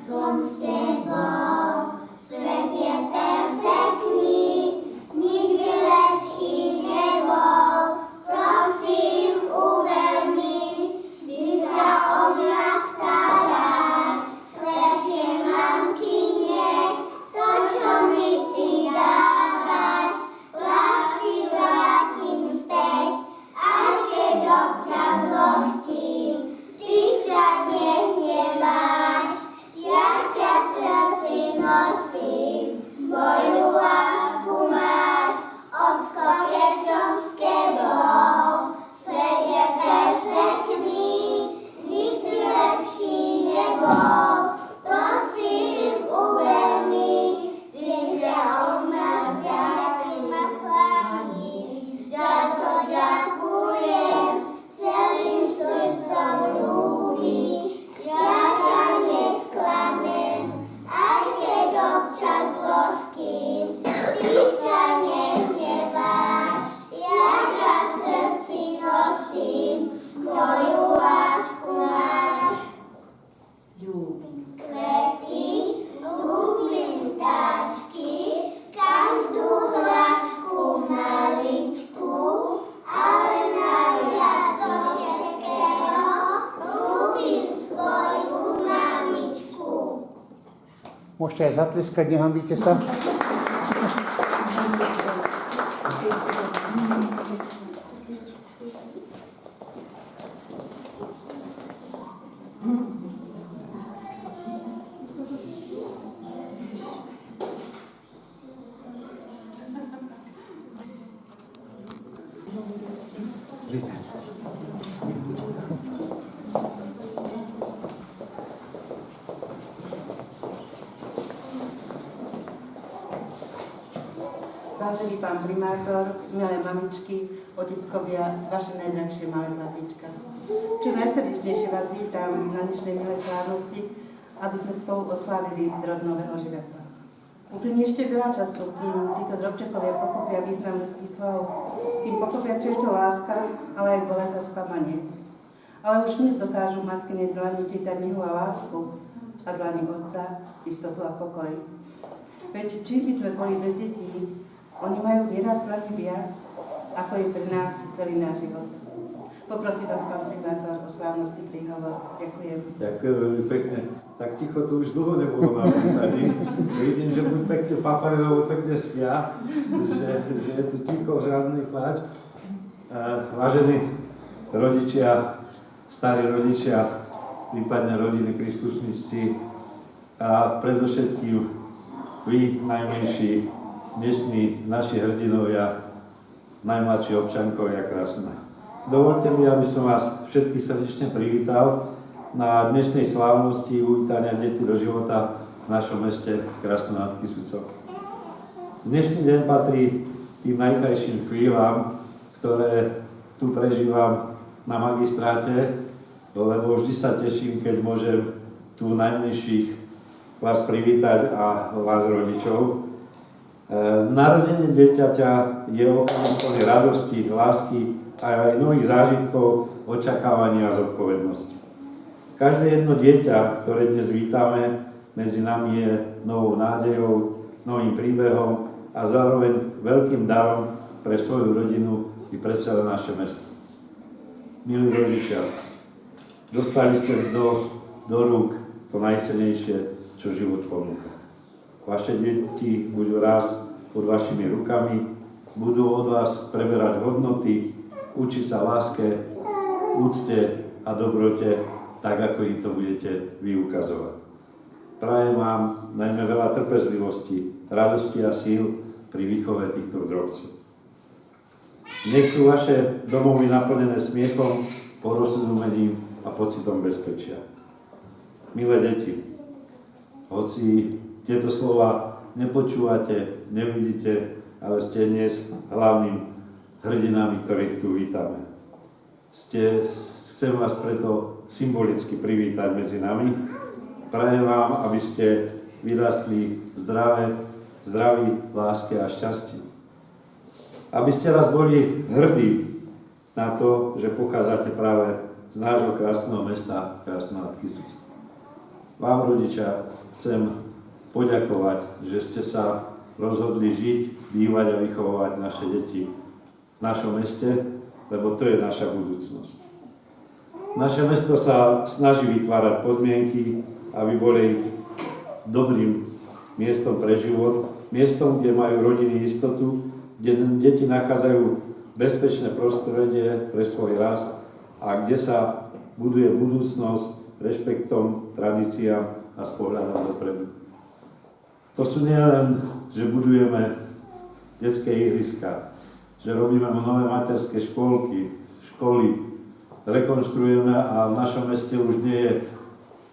som s tebou. Svet je perfektný, nikdy lepší nebol. Prosím, uver mi, vždy sa o mňa staráš. Lepšie mám kynieť to, čo mi ty dávaš. Lásky vrátim späť, aj keď občas zlostím. Ty sa nehneváš, ja ťa v srdci nosím. Moju lásku máš, odskok keď som s tebou. Svet je perfektný, nikdy lepší nebol. Prosím, uver mi, ty sa o nás ďalej ma chrániš. Za to ďakujem, celým srdcom ľúbiš. Ja ťa nesklamem, aj keď občas zloským. Ty sa nehneváš, ja ťa v srdci nosím. Moju lásku máš. Ľúbim Kvety, ľúbim vtáčky, každú hračku maličku, ale najviac zo všetkého ľúbim svoju mamičku. Môžete aj zatleskať, nehambíte sa. Vážený pán primátor, milé mamičky, oteckovia, vaše najdrahšie malé zlatíčka. Čo najsrdečnejšie vás vítam na dnešnej milej slávnosti, aby sme spolu oslávili zrod nového života. Uplynie ešte veľa času, kým títo drobčekovia pochopia význam ľudských slov, kým pochopia, čo je to láska, ale aj bolesť a sklamanie. Ale už dnes dokážu matkyne dlani čítať nehu a lásku a z dlani otca, istotu a pokoj. Veď čím by sme boli bez detí, oni majú nieraz dlani viac, ako je pre nás celý náš život. Poprosím vás, pán primátor, o slávnosti príhovor. Ďakujem. Ďakujem veľmi pekne. Tak ticho to už dlho nebolo na pýtaní. Vidím, že buď pekne fafajú, alebo pekne spia, že je tu ticho, žiadny pláč. Vážení rodičia, starí rodičia, prípadne rodiny, príslušníci a predovšetkým vy, najmenší, dnešní naši hrdinovia, najmladší občankovia krásna. Dovolte mi, aby som vás všetkých srdečne privítal na dnešnej slávnosti uvítania detí do života v našom meste krásne nad Kysucom. Dnešný deň patrí tým najkrajším chvíľam, ktoré tu prežívam na magistráte, lebo vždy sa teším, keď môžem tu najmenších vás privítať a vás rodičov. Narodenie dieťaťa je okamih plný radosti, lásky a aj nových zážitkov, očakávania a zodpovednosti. Každé jedno dieťa, ktoré dnes vítame, medzi nami je novou nádejou, novým príbehom a zároveň veľkým darom pre svoju rodinu i pre celé naše mesto. Milí rodičia, dostali ste do rúk to najcennejšie, čo život ponúka. Vaše deti budú raz pod vašimi rukami, budú od vás preberať hodnoty, učiť sa láske, úcte a dobrote, tak ako im to budete vy ukazovať. Prajem vám najmä veľa trpezlivosti, radosti a síl pri výchove týchto drobcov. Nech sú vaše domovy naplnené smiechom, porozumením a pocitom bezpečia. Milé deti, hoci tieto slova nepočúvate, nevidíte, ale ste dnes hlavným hrdinami, ktorých tu vítame. Chcem vás preto symbolicky privítať medzi nami. Prajem vám, aby ste vyrastli zdraví, láske a šťastí. Aby ste raz boli hrdí na to, že pochádzate práve z nášho krásneho mesta, krásneho nad Kysucom. vám, rodičia, chcem poďakovať, že ste sa rozhodli žiť, bývať a vychovávať naše deti v našom meste, lebo to je naša budúcnosť. Naše mesto sa snaží vytvárať podmienky, aby boli dobrým miestom pre život, miestom, kde majú rodiny istotu, kde deti nachádzajú bezpečné prostredie pre svoj rast a kde sa buduje budúcnosť rešpektom, tradíciám a s pohľadom dopredu. To sú nielen, že budujeme detské ihriska, že robíme nové materské školy, rekonštruujeme a v našom meste už nie je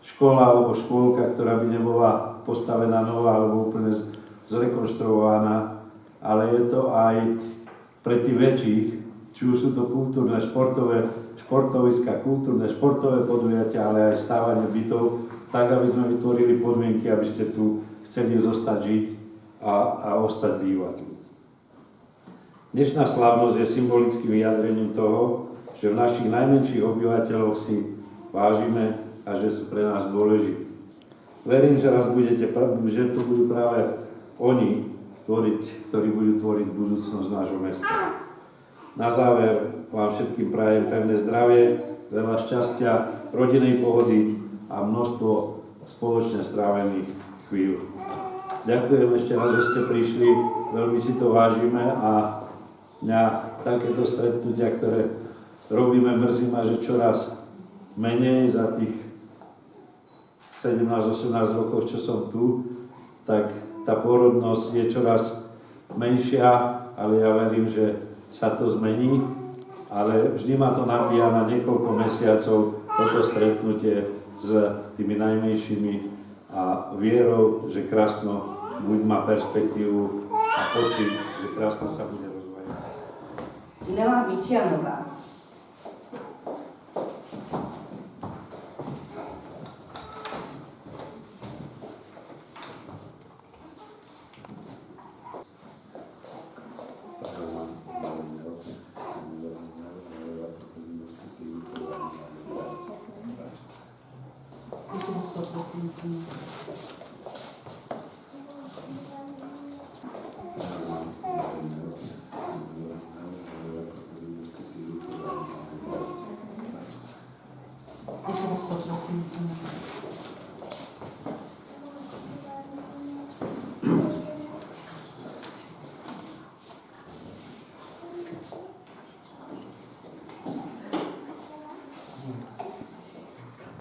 škola alebo škôlka, ktorá by nebola postavená nová alebo úplne zrekonštruovaná, ale je to aj pre tých väčších, či už sú to kultúrne, športoviska, kultúrne, športové podujatia, ale aj stávanie bytov, tak, aby sme vytvorili podmienky, aby ste tu chceli zostať žiť a ostať bývať. Dnešná slávnosť je symbolickým vyjadrením toho, že v našich najmenších obyvateľoch si vážime a že sú pre nás dôležití. Verím, že raz že to budú práve oni, ktorí budú tvoriť budúcnosť nášho mesta. Na záver vám všetkým prajem pevné zdravie, veľa šťastia, rodinnej pohody a množstvo spoločne strávených chvíľ. Ďakujem ešte raz, že ste prišli, veľmi si to vážime a mňa takéto stretnutia, ktoré robíme, mrzí ma, že čoraz menej za tých 17-18 rokov, čo som tu, tak tá pôrodnosť je čoraz menšia, ale ja verím, že sa to zmení, ale vždy ma to nabíja na niekoľko mesiacov toto stretnutie s tými najmenšími a vierou, že Krásno má perspektívu a pocit, že Krásno sa bude rozvíjať. Nela Mičianová.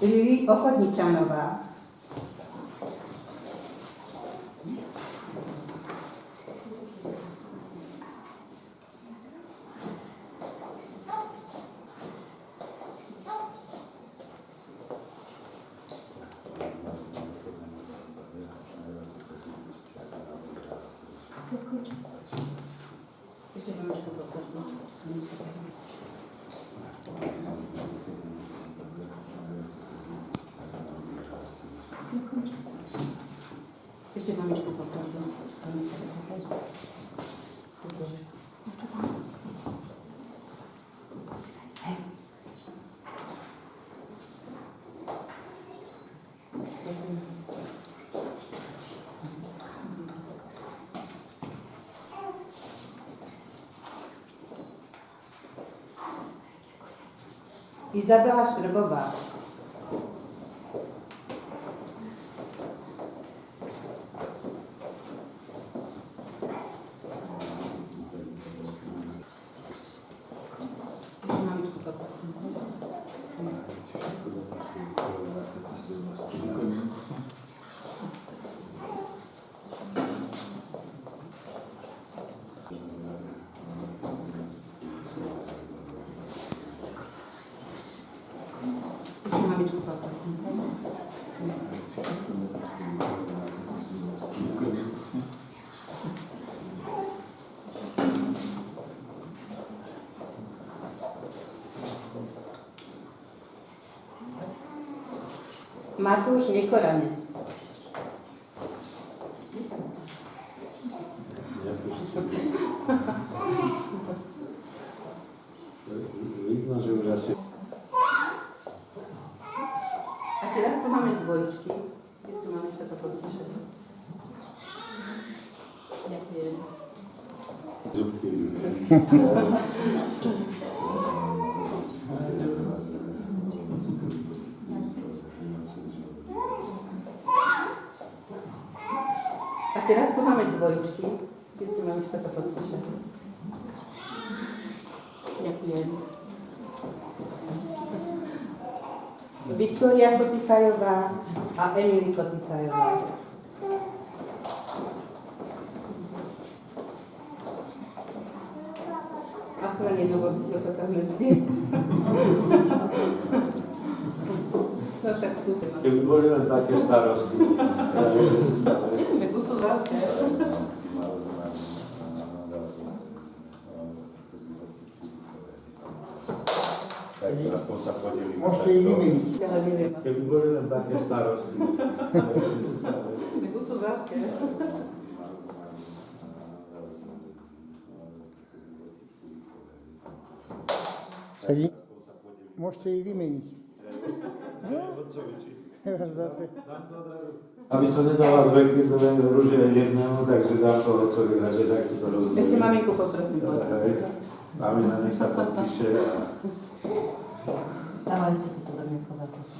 Lili Ochotničanová. Ešte mamičku poprosím. Izabela Šrbová. Matúš Nekoranec. Vidno, že už asi... A teraz tu máme dvojčky. Ďakujem. Zubky. A teraz tu máme dvojičky. Keď mamička sa podpíše. Ďakujem. Viktória Kocifajová a Emily Kocifajová. Asi len jedno, kto sa tam mestí. No však skúsim. Keby boli len také starosti. Veku sú veľké. Tak aspoň sa podelíme. Môžete ich vymeniť. Ale neviem. Keby boli len také starosti. Veku sú veľké. Sedí? Môžete ich vymeniť. Teraz zase. Aby som nedala dve kvitové rúže jednému, takže dám to otcovi, že takto to rozumiem. Ešte maminku poprosím podpísať. Mamina, nech sa podpíše. Ale ešte si to do mňa chová, prosím.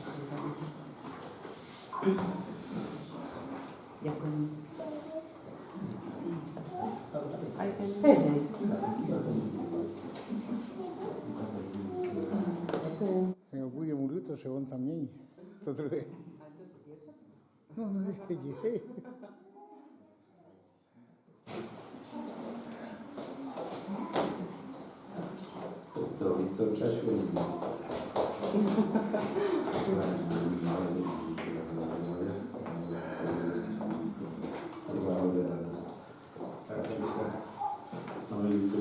Ďakujem. Aj ten. Hej, hej. Ďakujem. Bude mu ľúto, že on tam není. To druhé. No, vidí, hej. To Viktor Čaško.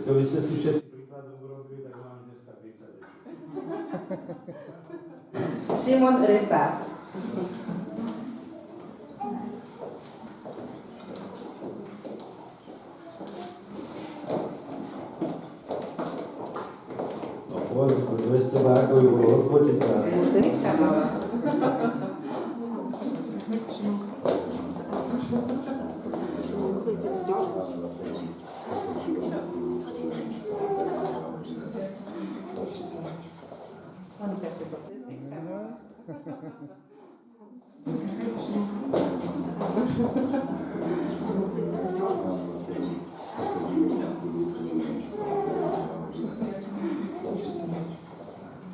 Keby ste si všetci príkladom urobili, tak máme dneska 30 detí. Šimon Repa. No poď, 200 bákov by bolo odfotiť sa. Muselička mala. Monika ešte podpísnička.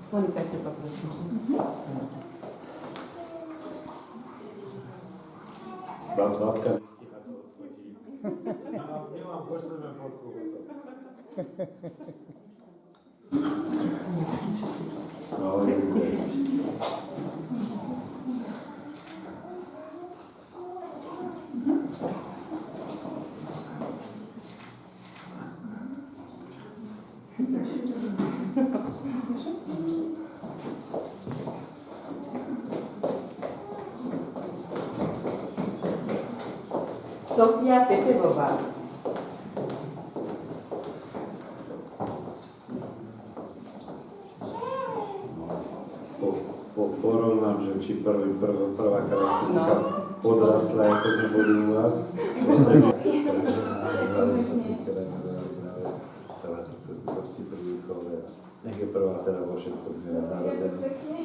Monika ešte podpísnička. Babka nestíha to odfotiť. Nemám, pošleme fotku. No, Sofia Petevová. porovnám, že či prvá krásnika podrastla, ako sme boli u vás. Nech je prvá teda vo všetkom narodená.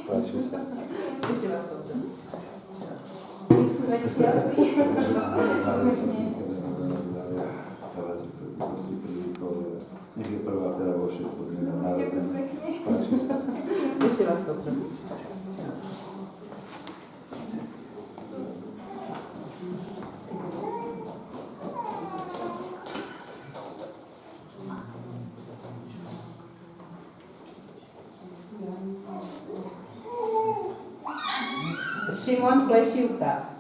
Páči sa. Ešte vás poprosím. Nech je prvá teda vo všetkom narodená. Páči sa. Ešte vás poprosím. Šimon Plešivka.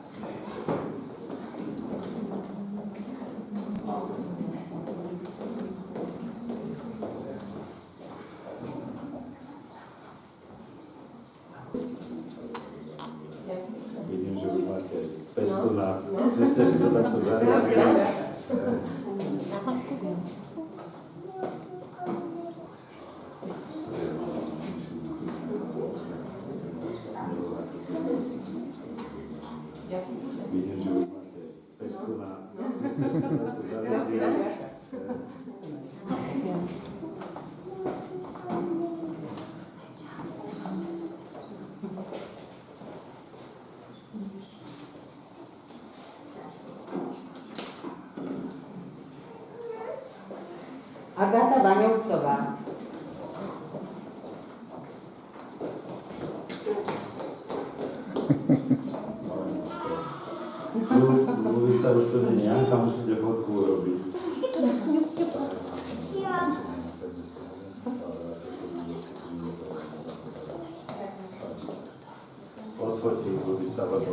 Vidím, že už máte pestu na... Že ste si to takto zariadili. Vidím, že už máte pestu na... Že ste si to zariadili. Agáta Vaňovcová. Ľubica už to nie je Janka, musíte fotku urobiť. Odfotí Ľubica, lebo...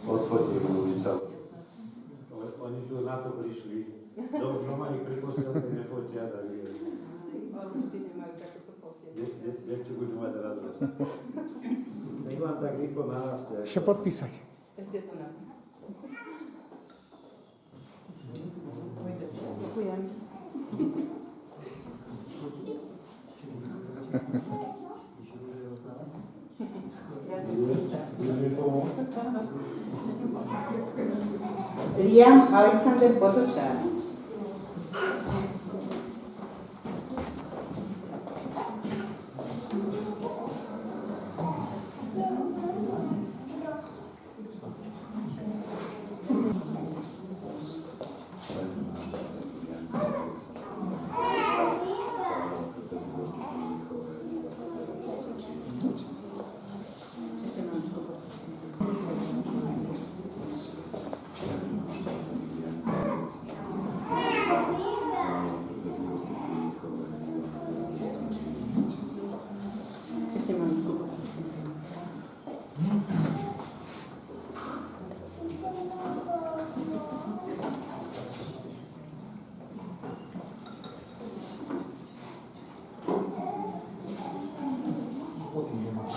Odfotí Ľubica. Oni tu na to prišli. Doma ich pri postelke nefotia, tak deti budú mať radosť. Nech vám tak rýchlo narastie. Ešte podpísať. Ešte to na. Ďakujem. Liam Alexander Potočár.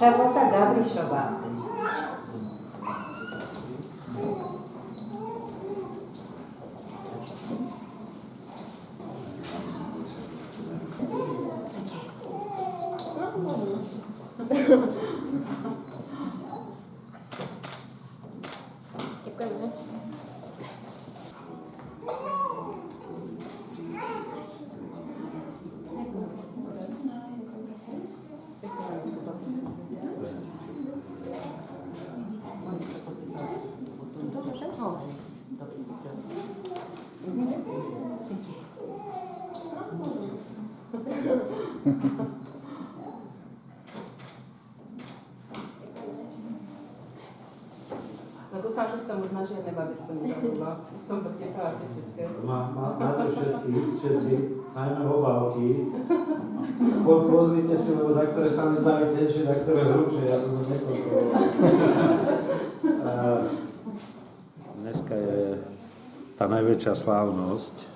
Šarlota Gavrišová. Ďakujeme. No dúfam, že som už na žiadne babičku nezabudla. Som dotiekla asi všetké. Máte všetci, najmä obálky. Pozrite si, lebo taktoré sa mi zdajú tenšie, taktoré hrubšie, ja som to nekontroloval. Dneska je tá najväčšia slávnosť.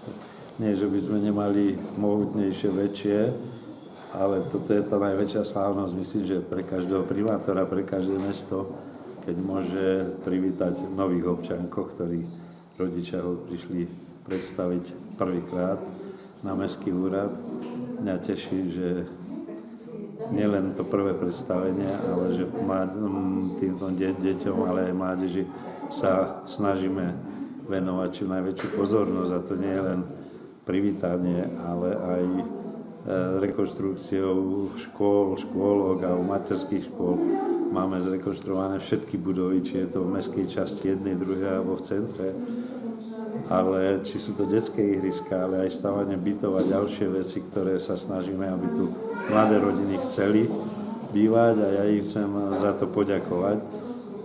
Nie, že by sme nemali mohutnejšie, väčšie, ale toto je tá najväčšia slávnosť, myslím, že pre každého primátora, pre každé mesto, keď môže privítať nových občankov, ktorí rodičia ho prišli predstaviť prvýkrát na Mestský úrad. Mňa teší, že nielen to prvé predstavenie, ale že týmto deťom, ale aj mládeži sa snažíme venovať čo najväčšiu pozornosť, a to nie je len privítanie, ale aj rekonštrukciou škôl, škôlok a materských škôl. Máme zrekonštruované všetky budovy, či je to v mestskej časti jednej, druhej alebo v centre. Ale či sú to detské ihriska, ale aj stavanie bytov a ďalšie veci, ktoré sa snažíme, aby tu mladé rodiny chceli bývať, a ja im chcem za to poďakovať,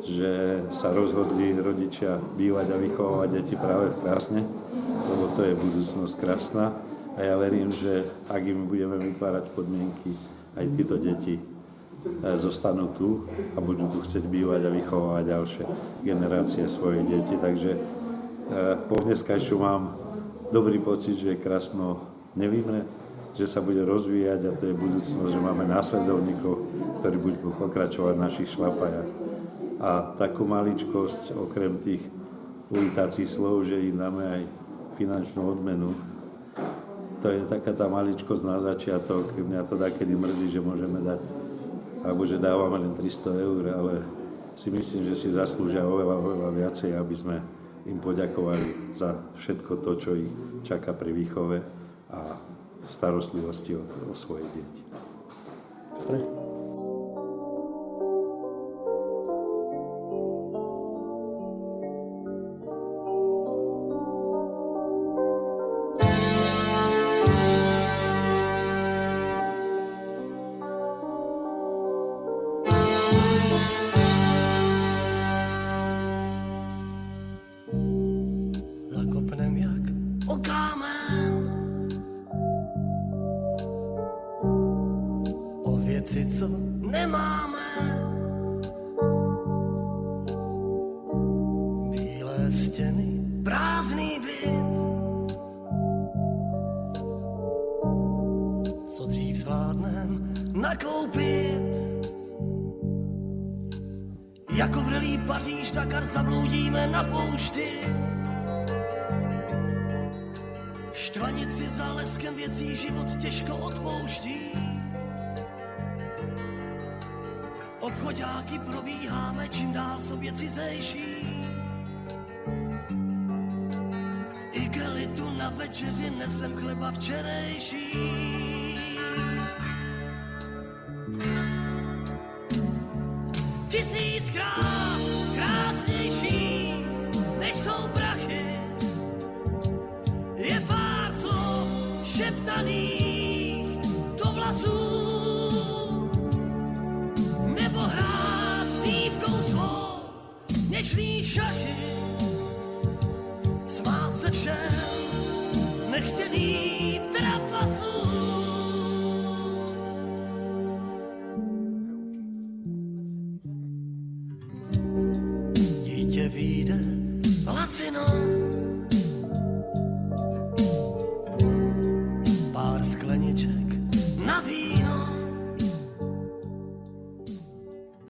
že sa rozhodli rodičia bývať a vychovávať deti práve v Krásne, lebo to je budúcnosť krásna. A ja verím, že ak im budeme vytvárať podmienky, aj títo deti zostanú tu a budú tu chcieť bývať a vychovávať ďalšie generácie svojich detí. Takže po dneskajšiu mám dobrý pocit, že Krásno nevymre, že sa bude rozvíjať, a to je budúcnosť, že máme následovníkov, ktorí budú pokračovať v našich šlapajach. A takú maličkosť, okrem tých uvítacích slov, že im dáme aj finančnú odmenu, to je taká tá maličkosť na začiatok. Mňa to takedy mrzí, že môžeme dať, alebo že dávame len 300 eur, ale si myslím, že si zaslúžia oveľa viacej, aby sme im poďakovali za všetko to, čo ich čaká pri výchove a starostlivosti o svoje deti. Zakopnem jak o kámen, o věci, co nemáme. Bílé stěny, prázdný byt, co dřív zvládnem nakoupit. Jako vrelý Paříž, Dakar zabloudíme na poušti. Štvanici za leskem věcí život těžko odpouští. Obchoďáky probíháme, čím dál sobě cizejší. V igelitu na večeři nesem chleba včerejší. Tisíckrát krásnější, než jsou prachy, je pár slov šeptaných do vlasů, nebo hrát s dívkou svou něčný šachy, smát se všem nechtěným trapasům. Dítě vyjde lacino